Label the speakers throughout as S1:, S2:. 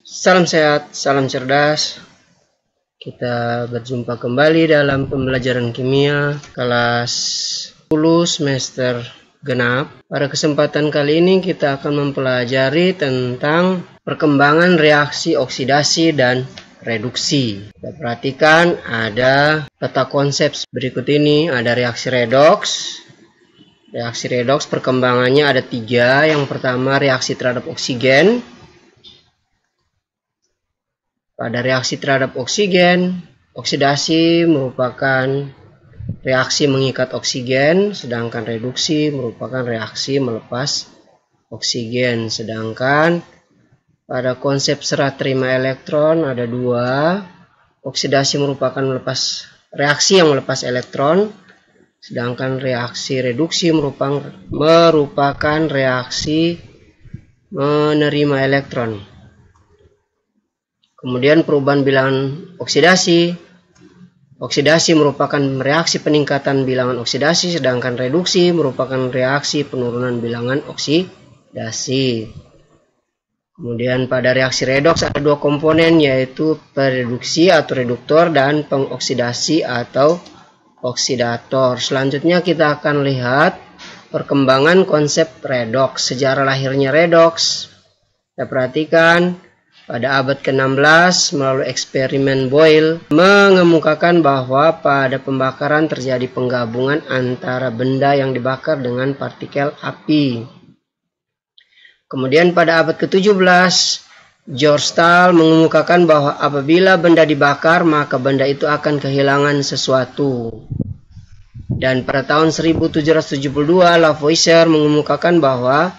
S1: Salam sehat, salam cerdas. Kita berjumpa kembali dalam pembelajaran kimia kelas 10 semester genap. Pada kesempatan kali ini kita akan mempelajari tentang perkembangan reaksi oksidasi dan reduksi. Kita perhatikan ada peta konsep berikut ini. Ada reaksi redoks. Reaksi redoks perkembangannya ada 3. Yang pertama reaksi terhadap oksigen. Pada reaksi terhadap oksigen, oksidasi merupakan reaksi mengikat oksigen, sedangkan reduksi merupakan reaksi melepas oksigen. Sedangkan pada konsep serah terima elektron ada 2. Oksidasi merupakan reaksi yang melepas elektron, sedangkan reaksi reduksi merupakan reaksi menerima elektron. Kemudian perubahan bilangan oksidasi. Oksidasi merupakan reaksi peningkatan bilangan oksidasi, sedangkan reduksi merupakan reaksi penurunan bilangan oksidasi. Kemudian pada reaksi redoks ada 2 komponen, yaitu pereduksi atau reduktor dan pengoksidasi atau oksidator. Selanjutnya kita akan lihat perkembangan konsep redoks, sejarah lahirnya redoks. Kita perhatikan pada abad ke-16 melalui eksperimen Boyle mengemukakan bahwa pada pembakaran terjadi penggabungan antara benda yang dibakar dengan partikel api. Kemudian pada abad ke-17 George Stahl mengemukakan bahwa apabila benda dibakar maka benda itu akan kehilangan sesuatu. Dan pada tahun 1772 Lavoisier mengemukakan bahwa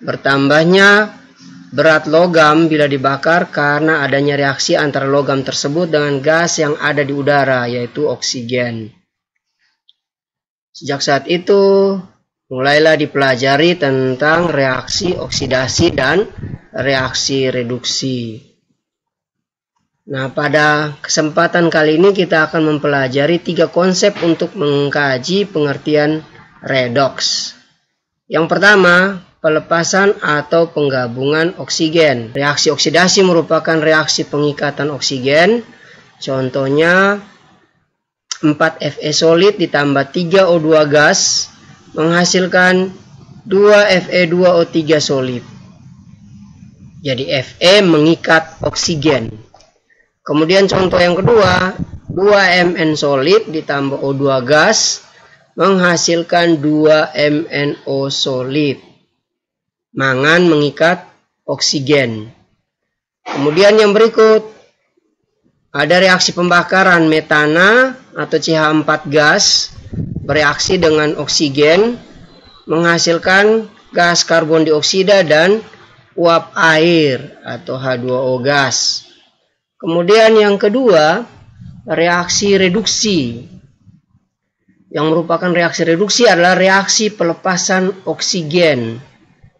S1: bertambahnya berat logam bila dibakar karena adanya reaksi antara logam tersebut dengan gas yang ada di udara, yaitu oksigen. Sejak saat itu, mulailah dipelajari tentang reaksi oksidasi dan reaksi reduksi. Nah, pada kesempatan kali ini kita akan mempelajari 3 konsep untuk mengkaji pengertian redoks. Yang pertama, pelepasan atau penggabungan oksigen. Reaksi oksidasi merupakan reaksi pengikatan oksigen. Contohnya 4Fe solid ditambah 3O2 gas menghasilkan 2Fe2O3 solid. Jadi Fe mengikat oksigen. Kemudian contoh yang kedua, 2Mn solid ditambah O2 gas menghasilkan 2MnO solid. Mangan mengikat oksigen. Kemudian yang berikut ada reaksi pembakaran metana atau CH4 gas bereaksi dengan oksigen menghasilkan gas karbon dioksida dan uap air atau H2O gas. Kemudian yang kedua reaksi reduksi. Yang merupakan reaksi reduksi adalah reaksi pelepasan oksigen.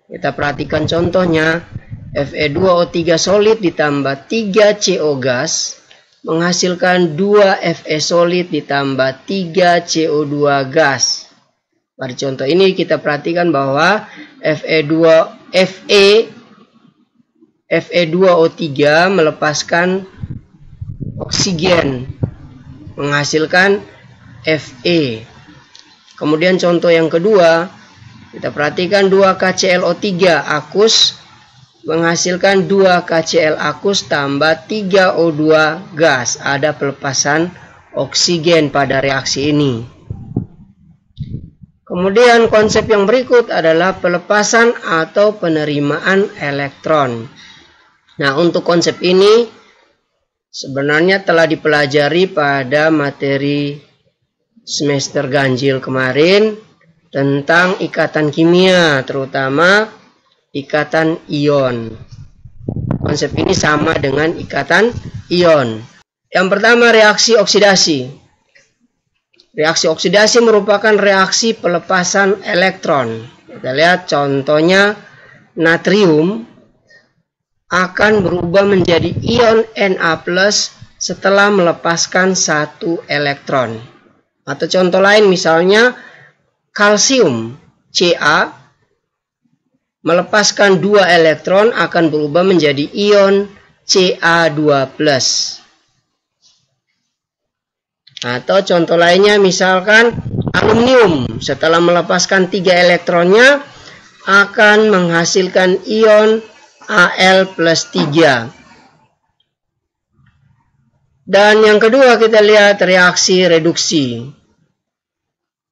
S1: Kita perhatikan contohnya, Fe2O3 solid ditambah 3CO gas menghasilkan 2Fe solid ditambah 3CO2 gas. Pada contoh ini kita perhatikan bahwa Fe2O3 melepaskan oksigen menghasilkan Fe. Kemudian contoh yang kedua, kita perhatikan 2KClO3 akus menghasilkan 2KCl akus tambah 3O2 gas. Ada pelepasan oksigen pada reaksi ini. Kemudian konsep yang berikut adalah pelepasan atau penerimaan elektron. Nah, untuk konsep ini sebenarnya telah dipelajari pada materi semester ganjil kemarin tentang ikatan kimia, terutama ikatan ion. Konsep ini sama dengan ikatan ion. Yang pertama reaksi oksidasi. Reaksi oksidasi merupakan reaksi pelepasan elektron. Kita lihat contohnya natrium akan berubah menjadi ion Na+ setelah melepaskan 1 elektron. Atau contoh lain misalnya kalsium Ca melepaskan 2 elektron akan berubah menjadi ion Ca2+. Atau contoh lainnya misalkan aluminium setelah melepaskan 3 elektronnya akan menghasilkan ion Al+3. Dan yang kedua kita lihat reaksi reduksi.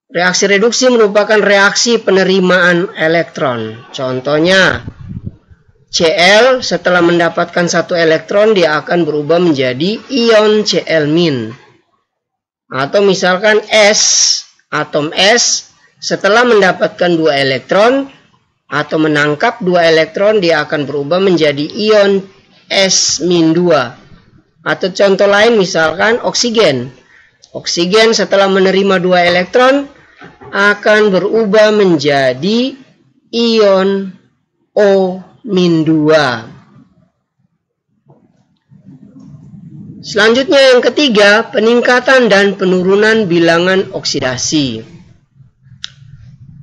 S1: Reaksi reduksi merupakan reaksi penerimaan elektron. Contohnya Cl setelah mendapatkan 1 elektron dia akan berubah menjadi ion Cl-. Atau misalkan S, atom S setelah mendapatkan 2 elektron atau menangkap 2 elektron dia akan berubah menjadi ion S-2. Atau contoh lain misalkan oksigen. Oksigen setelah menerima 2 elektron akan berubah menjadi ion O-2. Selanjutnya yang ketiga, peningkatan dan penurunan bilangan oksidasi.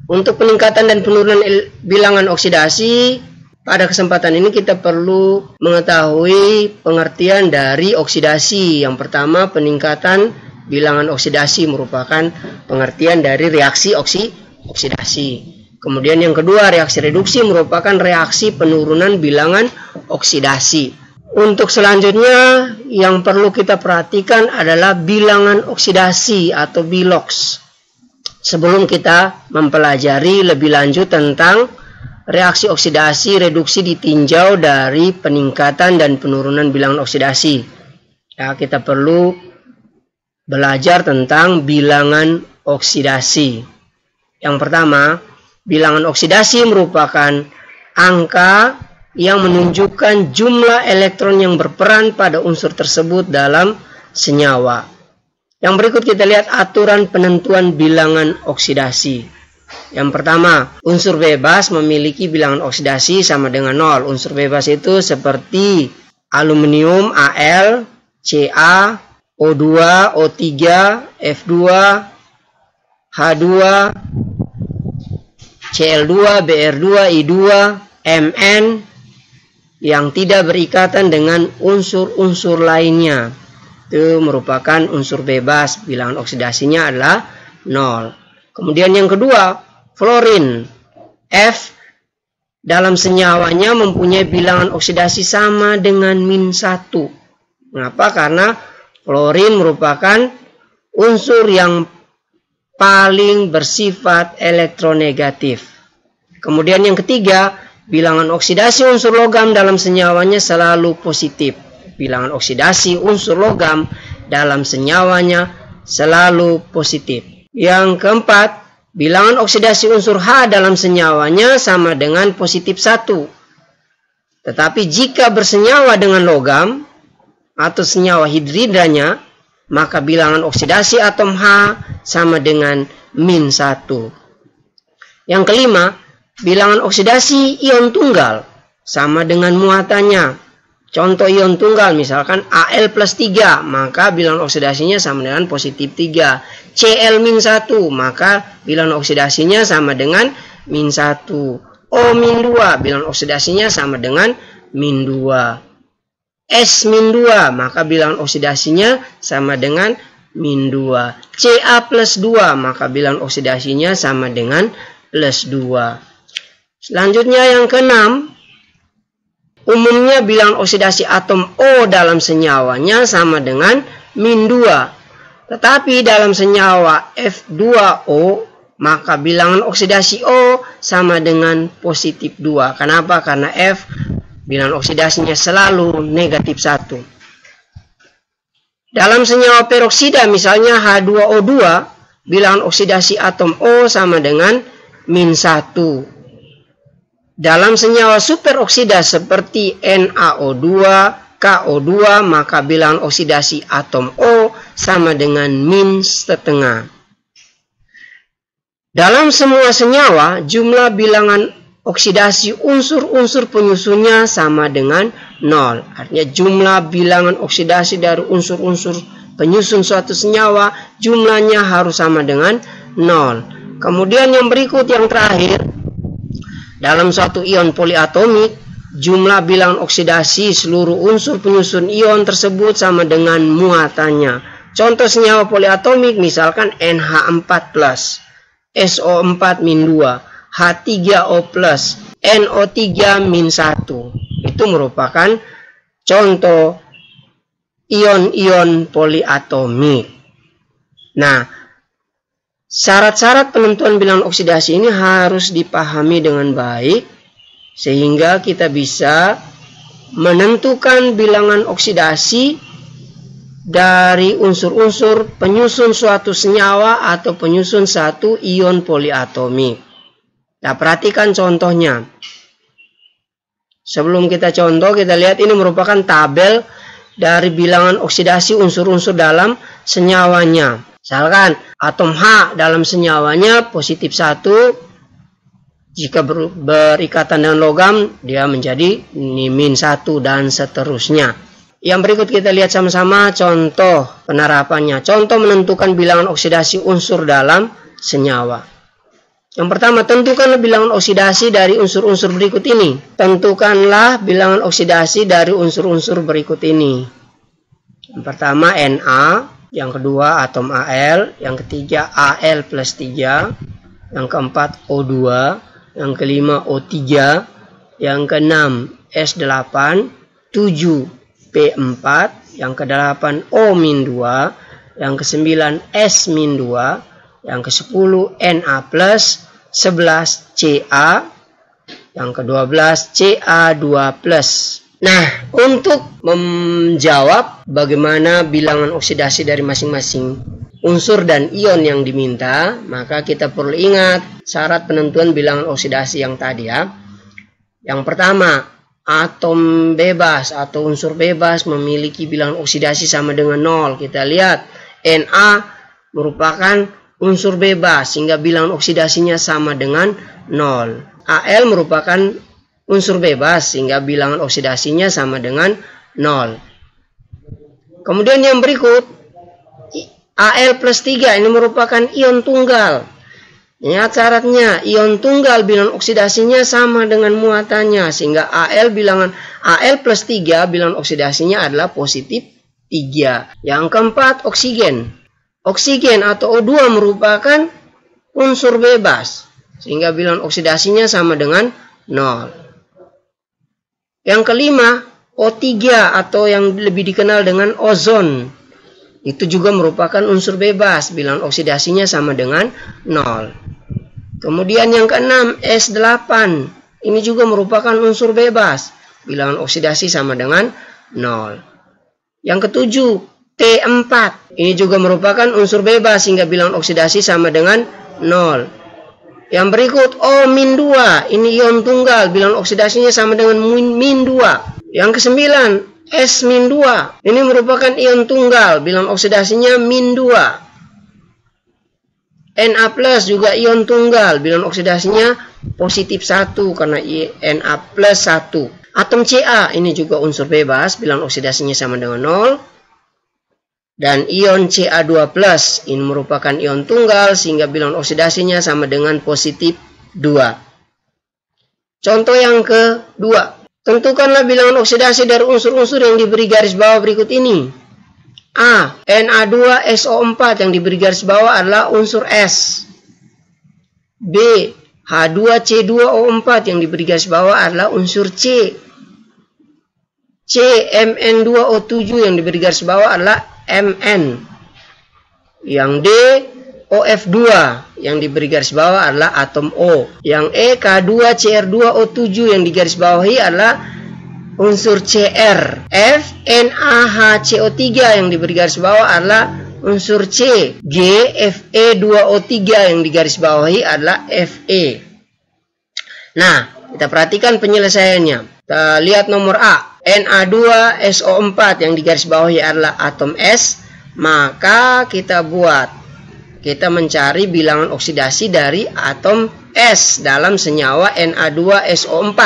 S1: Untuk peningkatan dan penurunan bilangan oksidasi, pada kesempatan ini kita perlu mengetahui pengertian dari oksidasi. Yang pertama, peningkatan bilangan oksidasi merupakan pengertian dari reaksi oksidasi. Kemudian yang kedua, reaksi reduksi merupakan reaksi penurunan bilangan oksidasi. Untuk selanjutnya yang perlu kita perhatikan adalah bilangan oksidasi atau bilox. Sebelum kita mempelajari lebih lanjut tentang reaksi oksidasi reduksi ditinjau dari peningkatan dan penurunan bilangan oksidasi. Ya, kita perlu belajar tentang bilangan oksidasi. Yang pertama, bilangan oksidasi merupakan angka yang menunjukkan jumlah elektron yang berperan pada unsur tersebut dalam senyawa. Yang berikut kita lihat aturan penentuan bilangan oksidasi. Yang pertama, unsur bebas memiliki bilangan oksidasi sama dengan 0. Unsur bebas itu seperti aluminium Al, Ca, O2, O3, F2, H2, Cl2, Br2, I2, Mn yang tidak berikatan dengan unsur-unsur lainnya. Itu merupakan unsur bebas, bilangan oksidasinya adalah 0. Kemudian yang kedua, fluorin. F dalam senyawanya mempunyai bilangan oksidasi sama dengan -1. Mengapa? Karena fluorin merupakan unsur yang paling bersifat elektronegatif. Kemudian yang ketiga, bilangan oksidasi unsur logam dalam senyawanya selalu positif. Bilangan oksidasi unsur logam dalam senyawanya selalu positif. Yang keempat, bilangan oksidasi unsur H dalam senyawanya sama dengan positif 1. Tetapi jika bersenyawa dengan logam atau senyawa hidridanya, maka bilangan oksidasi atom H sama dengan -1. Yang kelima, bilangan oksidasi ion tunggal sama dengan muatannya. Contoh ion tunggal misalkan Al+3, maka bilangan oksidasinya sama dengan positif 3. Cl-1, maka bilangan oksidasinya sama dengan -1. O-2, bilangan oksidasinya sama dengan -2. S-2, maka bilangan oksidasinya sama dengan -2. Ca+2, maka bilangan oksidasinya sama dengan +2. Selanjutnya yang keenam, umumnya bilangan oksidasi atom O dalam senyawanya sama dengan -2. Tetapi dalam senyawa F2O, maka bilangan oksidasi O sama dengan positif 2. Kenapa? Karena F bilangan oksidasinya selalu negatif 1. Dalam senyawa peroksida misalnya H2O2, bilangan oksidasi atom O sama dengan -1. Dalam senyawa superoksida seperti NaO2, KO2, maka bilangan oksidasi atom O sama dengan -1/2. Dalam semua senyawa, jumlah bilangan oksidasi unsur-unsur penyusunnya sama dengan 0. Artinya jumlah bilangan oksidasi dari unsur-unsur penyusun suatu senyawa, jumlahnya harus sama dengan 0. Kemudian yang berikut yang terakhir, dalam suatu ion poliatomik, jumlah bilangan oksidasi seluruh unsur penyusun ion tersebut sama dengan muatannya. Contoh senyawa poliatomik misalkan NH4+, SO4-2, H3O+, NO3-1. Itu merupakan contoh ion-ion poliatomik. Nah, syarat-syarat penentuan bilangan oksidasi ini harus dipahami dengan baik sehingga kita bisa menentukan bilangan oksidasi dari unsur-unsur penyusun suatu senyawa atau penyusun satu ion poliatomik. Nah, perhatikan contohnya. Sebelum kita contoh, kita lihat ini merupakan tabel dari bilangan oksidasi unsur-unsur dalam senyawanya. Misalkan atom H dalam senyawanya positif 1, jika berikatan dengan logam dia menjadi -1 dan seterusnya. Yang berikut kita lihat sama-sama contoh penerapannya. Contoh menentukan bilangan oksidasi unsur dalam senyawa. Yang pertama, tentukanlah bilangan oksidasi dari unsur-unsur berikut ini. Tentukanlah bilangan oksidasi dari unsur-unsur berikut ini. Yang pertama Na, yang kedua atom Al, yang ketiga Al+3, yang keempat O2, yang kelima O3, yang keenam S8, 7 P4, yang ke-8 O-2, yang ke-9 S-2, yang ke-10 Na+, 11 Ca, yang ke-12 Ca2+. Nah, untuk menjawab bagaimana bilangan oksidasi dari masing-masing unsur dan ion yang diminta, maka kita perlu ingat syarat penentuan bilangan oksidasi yang tadi ya. Yang pertama, atom bebas atau unsur bebas memiliki bilangan oksidasi sama dengan 0. Kita lihat Na merupakan unsur bebas sehingga bilangan oksidasinya sama dengan 0. Al merupakan unsur bebas sehingga bilangan oksidasinya sama dengan 0. Kemudian yang berikut Al+3 ini merupakan ion tunggal. Ingat syaratnya, ion tunggal bilangan oksidasinya sama dengan muatannya sehingga Al+3 bilangan oksidasinya adalah positif 3. Yang keempat, oksigen. Oksigen atau O2 merupakan unsur bebas sehingga bilangan oksidasinya sama dengan 0. Yang kelima, O3 atau yang lebih dikenal dengan ozon. Itu juga merupakan unsur bebas, bilangan oksidasinya sama dengan 0. Kemudian yang keenam, S8. Ini juga merupakan unsur bebas, bilangan oksidasi sama dengan 0. Yang ketujuh, T4. Ini juga merupakan unsur bebas sehingga bilangan oksidasi sama dengan 0. Yang berikut O-2, ini ion tunggal, bilangan oksidasinya sama dengan -2. Yang kesembilan, S-2, ini merupakan ion tunggal, bilangan oksidasinya -2. Na+ juga ion tunggal, bilangan oksidasinya positif 1 karena Na+1. Atom Ca ini juga unsur bebas, bilangan oksidasinya sama dengan 0. Dan ion Ca2+, ini merupakan ion tunggal sehingga bilangan oksidasinya sama dengan positif 2. Contoh yang kedua, tentukanlah bilangan oksidasi dari unsur-unsur yang diberi garis bawah berikut ini. A. Na2SO4 yang diberi garis bawah adalah unsur S. B. H2C2O4 yang diberi garis bawah adalah unsur C. C. Mn2O7 yang diberi garis bawah adalah Mn. Yang D. OF2 yang diberi garis bawah adalah atom O. Yang E. K2Cr2O7 yang digarisbawahi adalah unsur Cr. F. NaHCO3 yang diberi garis bawah adalah unsur C. G. Fe2O3 yang digarisbawahi adalah Fe. Nah, kita perhatikan penyelesaiannya. Kita lihat nomor A. Na2SO4 yang digarisbawahi adalah atom S, maka kita mencari bilangan oksidasi dari atom S dalam senyawa Na2SO4.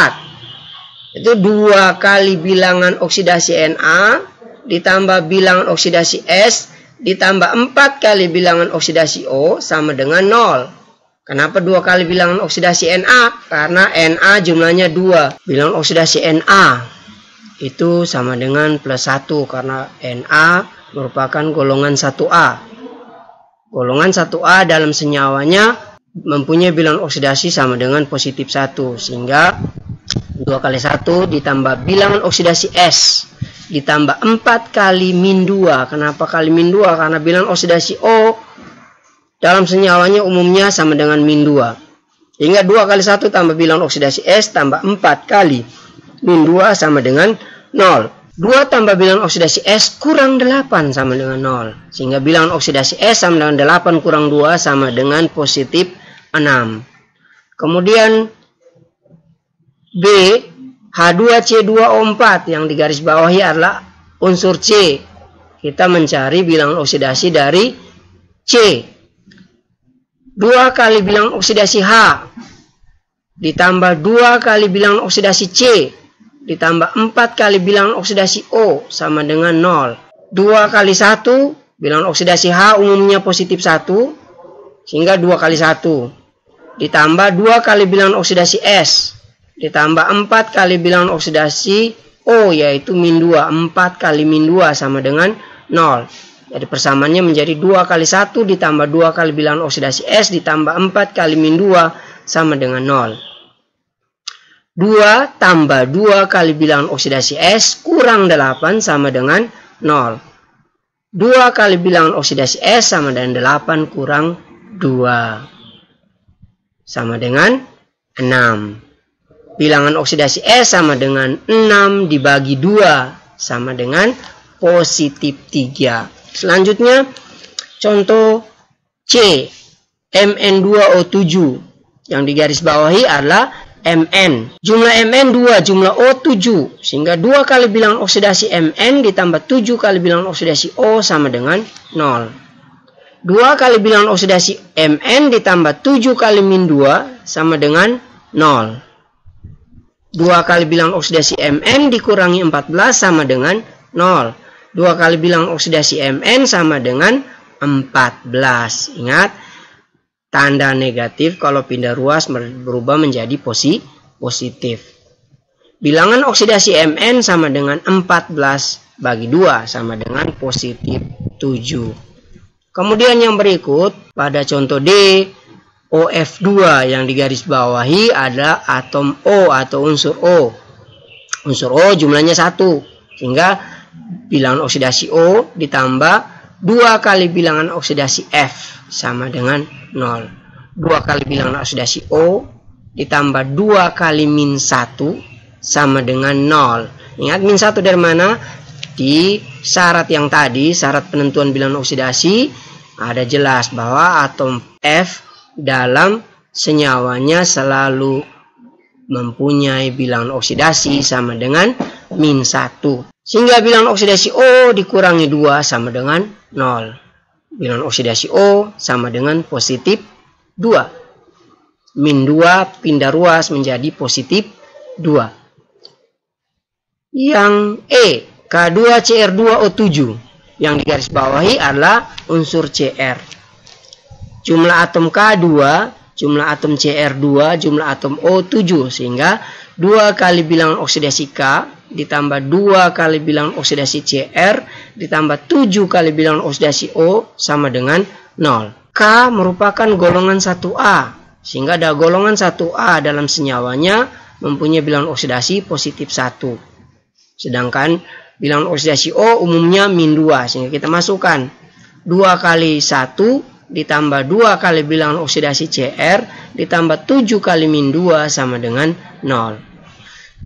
S1: Itu 2 kali bilangan oksidasi Na ditambah bilangan oksidasi S ditambah 4 kali bilangan oksidasi O sama dengan 0. Kenapa 2 kali bilangan oksidasi Na? Karena Na jumlahnya 2. Bilangan oksidasi Na itu sama dengan plus 1 karena Na merupakan golongan 1A. Golongan 1A dalam senyawanya mempunyai bilangan oksidasi sama dengan positif 1. Sehingga 2 kali 1 ditambah bilangan oksidasi S ditambah 4 kali min 2. Kenapa kali min 2? Karena bilangan oksidasi O dalam senyawanya umumnya sama dengan min 2. Sehingga 2 kali 1 tambah bilangan oksidasi S tambah 4 kali min 2 sama dengan 0. 2 tambah bilangan oksidasi S kurang 8 sama dengan 0. Sehingga bilangan oksidasi S sama dengan 8 kurang 2 sama dengan positif 6. Kemudian B, H2C2O4 yang digarisbawahi adalah unsur C. Kita mencari bilangan oksidasi dari C. 2 kali bilangan oksidasi H ditambah 2 kali bilangan oksidasi C ditambah 4 kali bilangan oksidasi O sama dengan 0. 2 kali 1 bilangan oksidasi H umumnya positif 1 sehingga 2 kali 1 ditambah 2 kali bilangan oksidasi S ditambah 4 kali bilangan oksidasi O yaitu min 2. 4 kali min 2 sama dengan 0. Jadi persamaannya menjadi 2 kali 1 ditambah 2 kali bilangan oksidasi S ditambah 4 kali min 2 sama dengan 0. 2 tambah 2 kali bilangan oksidasi S kurang 8 sama dengan 0. 2 kali bilangan oksidasi S sama dengan 8 kurang 2. Sama dengan 6. Bilangan oksidasi S sama dengan 6 dibagi 2 sama dengan positif 3. Selanjutnya, contoh C, Mn2O7 yang digarisbawahi adalah Mn. Jumlah Mn 2, jumlah O 7. Sehingga 2 kali bilangan oksidasi Mn ditambah 7 kali bilangan oksidasi O sama dengan 0. 2 kali bilangan oksidasi Mn ditambah 7 kali min 2 sama dengan 0. 2 kali bilangan oksidasi Mn dikurangi 14 sama dengan 0. 2 kali bilangan oksidasi Mn sama dengan 14. Ingat, tanda negatif kalau pindah ruas berubah menjadi positif. Bilangan oksidasi Mn sama dengan 14 bagi 2 sama dengan positif 7. Kemudian yang berikut pada contoh D, OF2 yang digarisbawahi ada atom O atau unsur O. Unsur O jumlahnya 1. Sehingga bilangan oksidasi O ditambah 2 kali bilangan oksidasi F sama dengan 0. 2 kali bilangan oksidasi O ditambah 2 kali min 1 sama dengan 0. Ingat min 1 dari mana? Di syarat yang tadi, syarat penentuan bilangan oksidasi, ada jelas bahwa atom F dalam senyawanya selalu mempunyai bilangan oksidasi sama dengan min 1. Sehingga bilangan oksidasi O dikurangi 2 sama dengan 0. Bilangan oksidasi O sama dengan positif 2. Min 2 pindah ruas menjadi positif 2. Yang E, K2Cr2O7 yang digarisbawahi adalah unsur Cr. Jumlah atom K2, jumlah atom Cr2, jumlah atom O7. Sehingga 2 kali bilangan oksidasi K ditambah 2 kali bilangan oksidasi Cr ditambah 7 kali bilangan oksidasi O sama dengan 0. K merupakan golongan 1A. Sehingga ada golongan 1A dalam senyawanya mempunyai bilangan oksidasi positif 1. Sedangkan bilangan oksidasi O umumnya min 2. Sehingga kita masukkan 2 kali 1 ditambah 2 kali bilangan oksidasi Cr ditambah 7 kali min 2 sama dengan 0.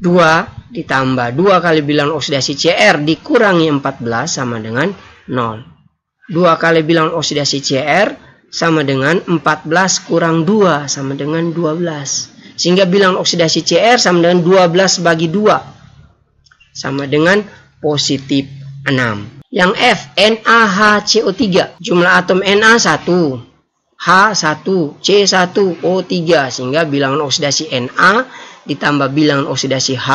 S1: 2 ditambah 2 kali bilangan oksidasi Cr dikurangi 14 sama dengan 0. 2 kali bilangan oksidasi Cr sama dengan 14 kurang 2 sama dengan 12. Sehingga bilangan oksidasi Cr sama dengan 12 bagi 2 sama dengan positif 6. Yang F, NaHCO3. Jumlah atom Na 1, H1, C1, O3. Sehingga bilangan oksidasi Na ditambah bilangan oksidasi H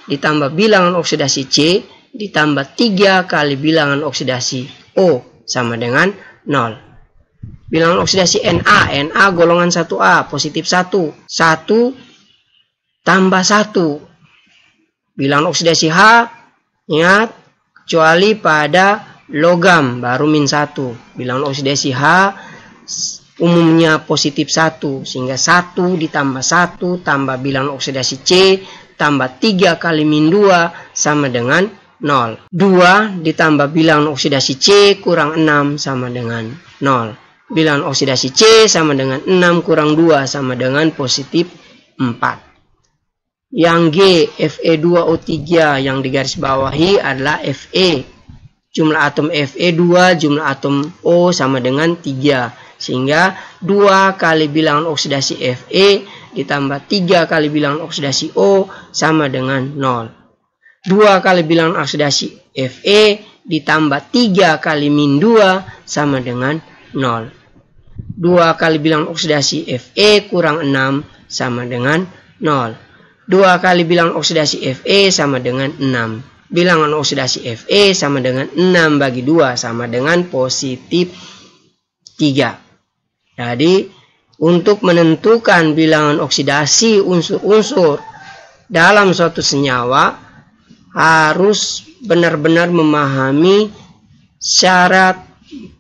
S1: ditambah bilangan oksidasi C ditambah 3 kali bilangan oksidasi O sama dengan 0. bilangan oksidasi Na. Na golongan 1A, positif 1. 1 tambah 1. Bilangan oksidasi H, ingat, kecuali pada logam, baru min 1. Bilangan oksidasi H umumnya positif 1. Sehingga 1 ditambah 1 tambah bilangan oksidasi C tambah 3 kali min 2 sama dengan 0. 2 ditambah bilangan oksidasi C kurang 6 sama dengan 0. Bilangan oksidasi C sama dengan 6 kurang 2 sama dengan positif 4. Yang G, Fe2O3 yang digarisbawahi adalah Fe. Jumlah atom Fe2, jumlah atom O sama dengan 3. Sehingga 2 kali bilangan oksidasi Fe ditambah 3 kali bilangan oksidasi O sama dengan 0. 2 kali bilangan oksidasi Fe ditambah 3 kali min 2 sama dengan 0. 2 kali bilangan oksidasi Fe kurang 6 sama dengan 0. 2 kali bilangan oksidasi Fe sama dengan 6. Bilangan oksidasi Fe sama dengan 6 bagi 2 sama dengan positif 3. Jadi, untuk menentukan bilangan oksidasi unsur-unsur dalam suatu senyawa, harus benar-benar memahami syarat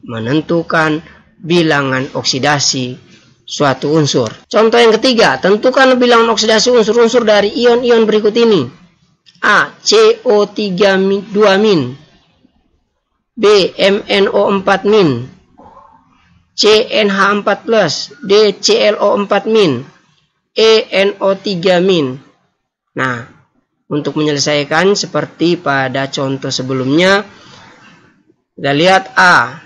S1: menentukan bilangan oksidasi suatu unsur. Contoh yang ketiga, tentukan bilangan oksidasi unsur-unsur dari ion-ion berikut ini. A. CO3-2-. B. MnO4-. C. NH4+. D. ClO4-. E. NO3-. Nah, untuk menyelesaikan seperti pada contoh sebelumnya, kita lihat A.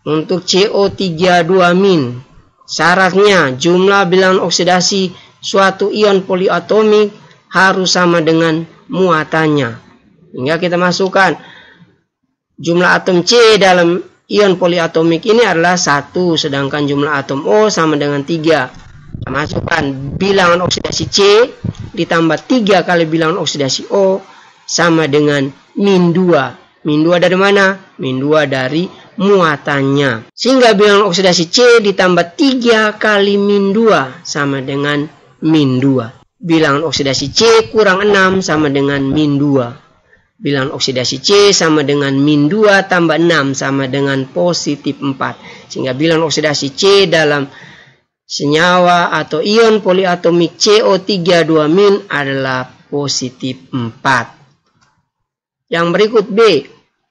S1: Untuk CO3-2-. Syaratnya jumlah bilangan oksidasi suatu ion poliatomik harus sama dengan muatannya. Hingga kita masukkan jumlah atom C dalam ion poliatomik ini adalah 1, sedangkan jumlah atom O sama dengan 3. Kita masukkan bilangan oksidasi C ditambah 3 kali bilangan oksidasi O sama dengan min 2. Min 2 dari mana? Min 2 dari muatannya. Sehingga bilangan oksidasi C ditambah 3 kali min 2 sama dengan min 2. Bilangan oksidasi C kurang 6 sama dengan min 2. Bilangan oksidasi C sama dengan min 2 tambah 6 sama dengan positif 4. Sehingga bilangan oksidasi C dalam senyawa atau ion poliatomik CO3-2- adalah positif 4. Yang berikut B.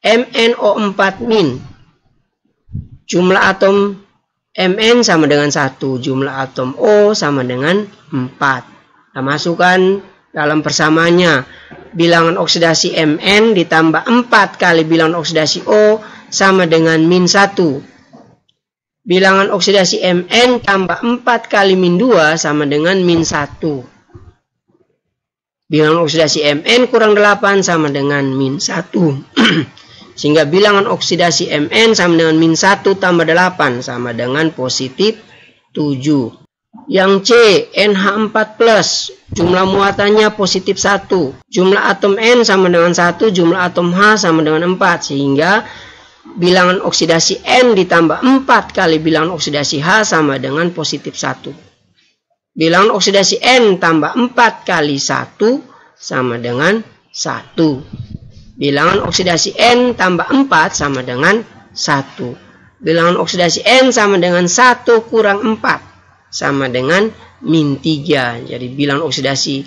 S1: MnO4-. Jumlah atom Mn sama dengan 1. Jumlah atom O sama dengan 4. Kita masukkan dalam persamaannya. Bilangan oksidasi Mn ditambah 4 kali bilangan oksidasi O sama dengan min 1. Bilangan oksidasi Mn tambah 4 kali min 2 sama dengan min 1. Bilangan oksidasi Mn kurang 8 sama dengan min 1. Sehingga bilangan oksidasi Mn sama dengan min 1 tambah 8 sama dengan positif 7. Yang C, NH4+. Jumlah muatannya positif 1. Jumlah atom N sama dengan 1, jumlah atom H sama dengan 4. Sehingga bilangan oksidasi N ditambah 4 kali bilangan oksidasi H sama dengan positif 1. Bilangan oksidasi N tambah 4 kali 1 sama dengan 1. Bilangan oksidasi N tambah 4 sama dengan 1. Bilangan oksidasi N sama dengan 1 kurang 4 sama dengan min 3. Jadi bilangan oksidasi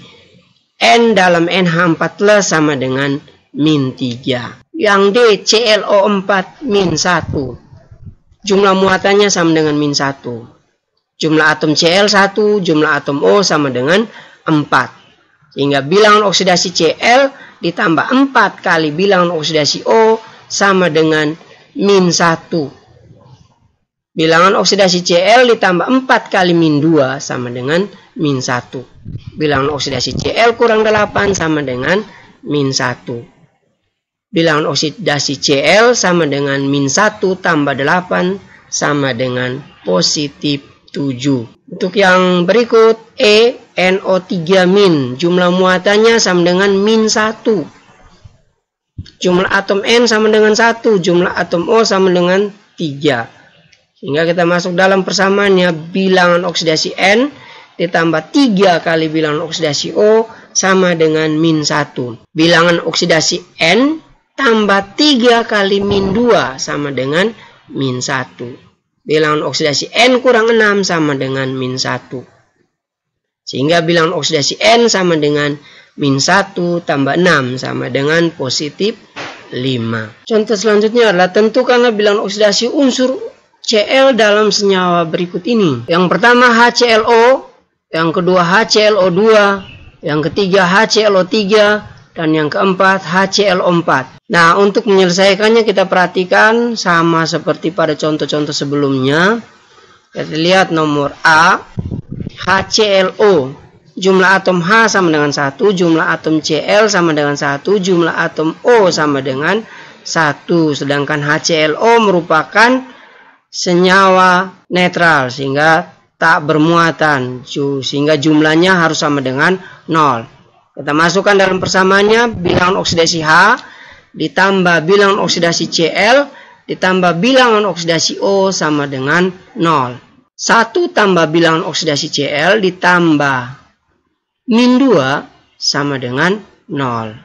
S1: N dalam NH4+ sama dengan min 3. Yang D, ClO4-1. Jumlah muatannya sama dengan min 1. Jumlah atom Cl 1, jumlah atom O sama dengan 4. Sehingga bilangan oksidasi Cl ditambah 4 kali bilangan oksidasi O sama dengan min 1. Bilangan oksidasi Cl ditambah 4 kali min 2 sama dengan min 1. Bilangan oksidasi Cl kurang 8 sama dengan min 1. Bilangan oksidasi Cl sama dengan min 1 tambah 8 sama dengan positif 7. Untuk yang berikut E, NO3-. Jumlah muatannya sama dengan min 1. Jumlah atom N sama dengan 1. Jumlah atom O sama dengan 3. Sehingga kita masuk dalam persamaannya, bilangan oksidasi N ditambah 3 kali bilangan oksidasi O sama dengan min 1. Bilangan oksidasi N tambah 3 kali min 2 sama dengan min 1. Bilangan oksidasi N kurang 6 sama dengan min 1. Sehingga bilangan oksidasi N sama dengan min 1 tambah 6 sama dengan positif 5. Contoh selanjutnya adalah tentukanlah bilangan oksidasi unsur Cl dalam senyawa berikut ini. Yang pertama HClO, yang kedua HClO2, yang ketiga HClO3, dan yang keempat HClO4. Nah, untuk menyelesaikannya kita perhatikan sama seperti pada contoh-contoh sebelumnya. Kita lihat nomor A, HClO. Jumlah atom H sama dengan 1, jumlah atom Cl sama dengan 1, jumlah atom O sama dengan 1. Sedangkan HClO merupakan senyawa netral sehingga tak bermuatan, sehingga jumlahnya harus sama dengan 0. Kita masukkan dalam persamaannya, bilangan oksidasi H ditambah bilangan oksidasi Cl ditambah bilangan oksidasi O sama dengan 0. 1 tambah bilangan oksidasi Cl ditambah min 2 sama dengan 0.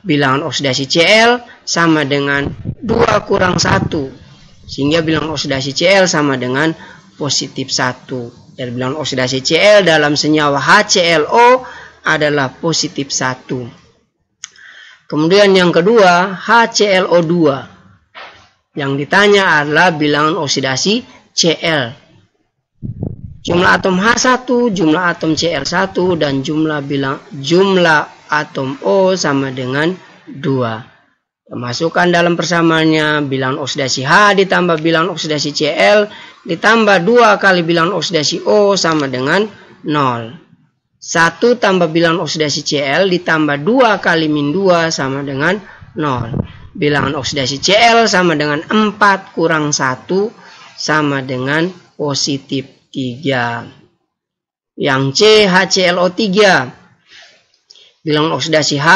S1: Bilangan oksidasi Cl sama dengan 2 kurang 1. Sehingga bilangan oksidasi Cl sama dengan positif 1. Dan bilangan oksidasi Cl dalam senyawa HClO adalah positif 1. Kemudian yang kedua, HClO2. Yang ditanya adalah bilangan oksidasi Cl. Jumlah atom H1, jumlah atom Cl1, dan jumlah atom O sama dengan 2. Masukkan dalam persamaannya, bilangan oksidasi H ditambah bilangan oksidasi Cl ditambah 2 kali bilangan oksidasi O sama dengan 0. 1 tambah bilangan oksidasi Cl ditambah 2 kali min 2 sama dengan 0. Bilangan oksidasi Cl sama dengan 4 kurang 1 sama dengan positif 3. Yang C, HClO3. Bilangan oksidasi H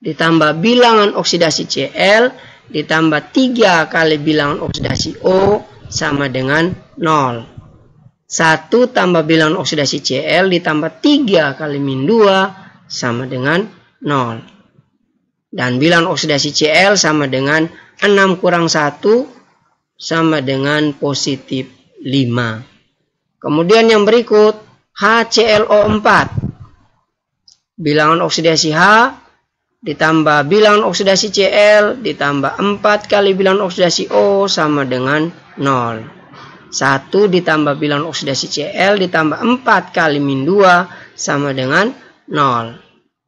S1: ditambah bilangan oksidasi Cl ditambah 3 kali bilangan oksidasi O sama dengan 0. 1 tambah bilangan oksidasi Cl ditambah 3 kali min 2 sama dengan 0. Dan bilangan oksidasi Cl sama dengan 6 kurang 1 sama dengan positif 5. Kemudian yang berikut, HClO4. Bilangan oksidasi H ditambah bilangan oksidasi Cl ditambah 4 kali bilangan oksidasi O sama dengan 0. 1 ditambah bilangan oksidasi Cl ditambah 4 kali min 2 sama dengan 0.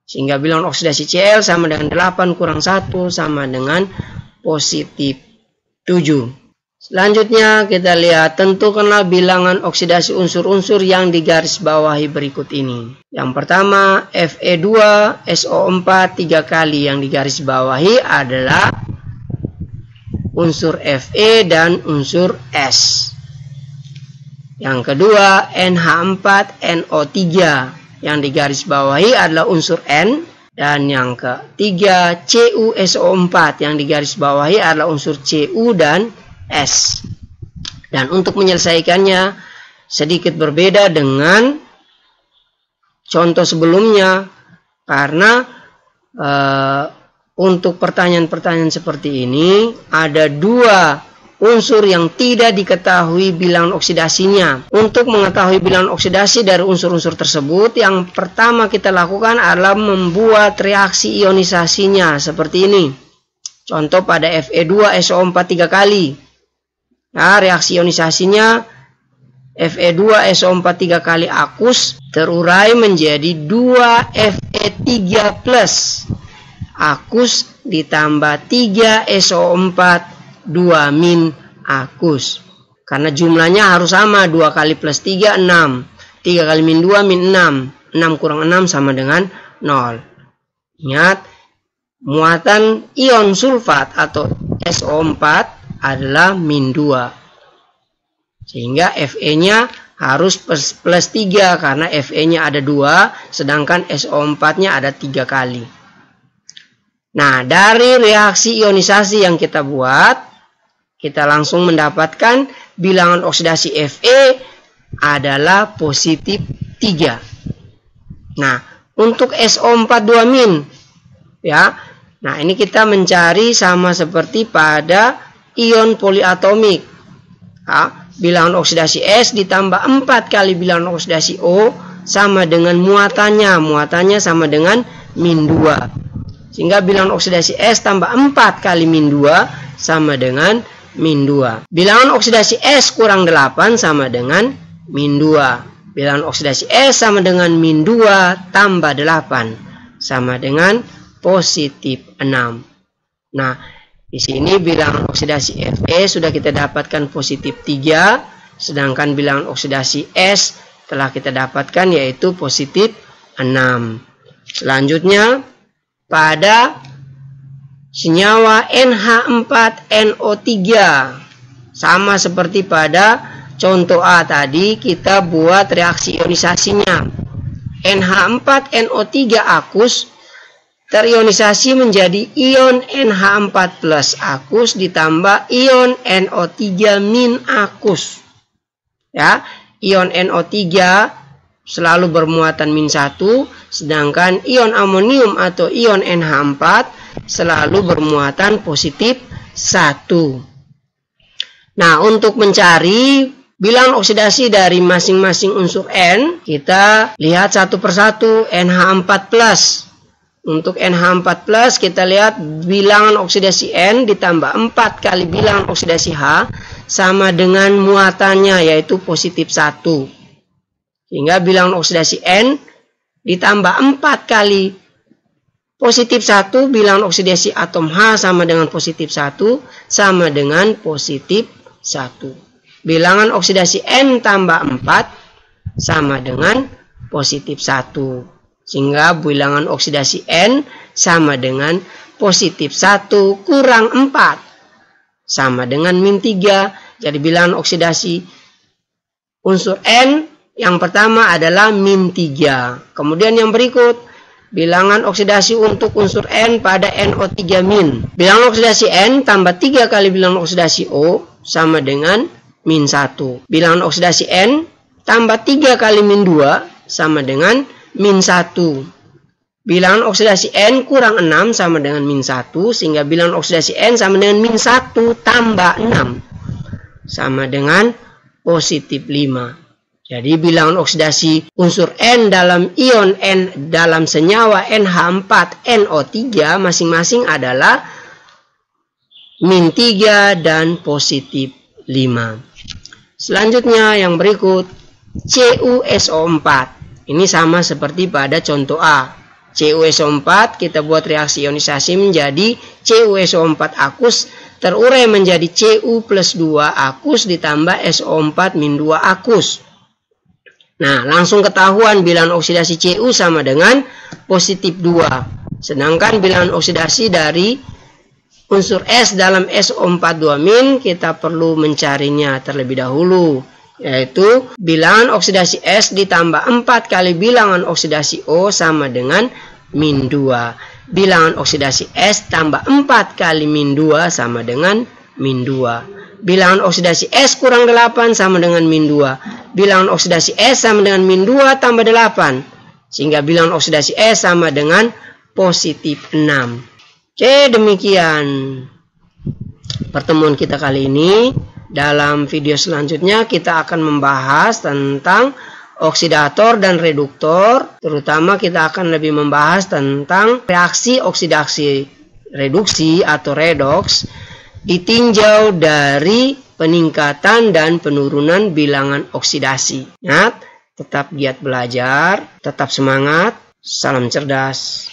S1: Sehingga bilangan oksidasi Cl sama dengan 8 kurang 1 sama dengan positif 7. Selanjutnya kita lihat, tentukanlah bilangan oksidasi unsur-unsur yang digarisbawahi berikut ini. Yang pertama, Fe2SO4 3 kali, yang digarisbawahi adalah unsur Fe dan unsur S. Yang kedua, NH4NO3, yang digarisbawahi adalah unsur N. Dan yang ketiga, CuSO4, yang digarisbawahi adalah unsur Cu dan S. Dan untuk menyelesaikannya sedikit berbeda dengan contoh sebelumnya, karena untuk pertanyaan-pertanyaan seperti ini ada 2 unsur yang tidak diketahui bilangan oksidasinya. Untuk mengetahui bilangan oksidasi dari unsur-unsur tersebut, yang pertama kita lakukan adalah membuat reaksi ionisasinya seperti ini. Contoh pada Fe2SO4 3 kali. Nah, reaksi ionisasinya Fe2SO4 3 kali akus terurai menjadi 2Fe3+. Akus ditambah 3SO4 2- akus. Karena jumlahnya harus sama, 2 kali plus 3, 6. 3 kali min 2, min 6. 6 kurang 6 sama dengan 0. Ingat, muatan ion sulfat atau SO4 adalah min 2. Sehingga Fe-nya harus plus 3 karena Fe-nya ada 2, sedangkan SO4-nya ada 3 kali. Nah, dari reaksi ionisasi yang kita buat, kita langsung mendapatkan bilangan oksidasi Fe adalah positif 3. Nah, untuk SO42-, ya. Nah, ini kita mencari sama seperti pada ion poliatomik. Nah, bilangan oksidasi S ditambah 4 kali bilangan oksidasi O sama dengan muatannya. Muatannya sama dengan -2. Sehingga bilangan oksidasi S tambah 4 kali -2 sama dengan -2. Bilangan oksidasi S kurang 8 sama dengan -2. Bilangan oksidasi S sama dengan -2 tambah 8 sama dengan positif 6. Nah, di sini bilangan oksidasi Fe sudah kita dapatkan positif 3, sedangkan bilangan oksidasi S telah kita dapatkan yaitu positif 6. Selanjutnya, pada senyawa NH4NO3, sama seperti pada contoh A tadi, kita buat reaksi ionisasinya. NH4NO3 akus terionisasi menjadi ion NH4+ akus ditambah ion NO3- akus. Ya, ion NO3 selalu bermuatan -1, sedangkan ion amonium atau ion NH4 selalu bermuatan positif 1. Nah, untuk mencari bilangan oksidasi dari masing-masing unsur N, kita lihat satu persatu. NH4+. Untuk NH4+, kita lihat bilangan oksidasi N ditambah 4 kali bilangan oksidasi H sama dengan muatannya yaitu positif 1. Sehingga bilangan oksidasi N ditambah 4 kali positif 1, bilangan oksidasi atom H sama dengan positif 1 sama dengan positif 1. Bilangan oksidasi N tambah 4 sama dengan positif 1. Sehingga bilangan oksidasi N sama dengan positif 1 kurang 4 sama dengan -3. Jadi bilangan oksidasi unsur N yang pertama adalah -3. Kemudian yang berikut, bilangan oksidasi untuk unsur N pada NO3-. Bilangan oksidasi N tambah 3 kali bilangan oksidasi O sama dengan -1. Bilangan oksidasi N tambah 3 kali -2 sama dengan -1. Bilangan oksidasi N kurang 6 sama dengan -1, sehingga bilangan oksidasi N sama dengan -1 tambah 6 sama dengan positif 5. Jadi bilangan oksidasi unsur N dalam ion N dalam senyawa NH4NO3 masing-masing adalah -3 dan positif 5. Selanjutnya yang berikut, CuSO4. Ini sama seperti pada contoh A. CuSO4 kita buat reaksi ionisasi menjadi CuSO4 akus terurai menjadi Cu+2 akus ditambah SO4-2 akus. Nah, langsung ketahuan bilangan oksidasi Cu sama dengan positif 2. Sedangkan bilangan oksidasi dari unsur S dalam SO42- kita perlu mencarinya terlebih dahulu, yaitu bilangan oksidasi S ditambah 4 kali bilangan oksidasi O sama dengan -2. Bilangan oksidasi S tambah 4 kali -2 sama dengan -2. Bilangan oksidasi S kurang 8 sama dengan -2. Bilangan oksidasi S sama dengan -2 tambah 8. Sehingga bilangan oksidasi S sama dengan positif 6. Oke, demikian pertemuan kita kali ini. Dalam video selanjutnya kita akan membahas tentang oksidator dan reduktor. Terutama kita akan lebih membahas tentang reaksi oksidasi reduksi atau redoks ditinjau dari peningkatan dan penurunan bilangan oksidasi. Ingat, tetap giat belajar, tetap semangat, salam cerdas.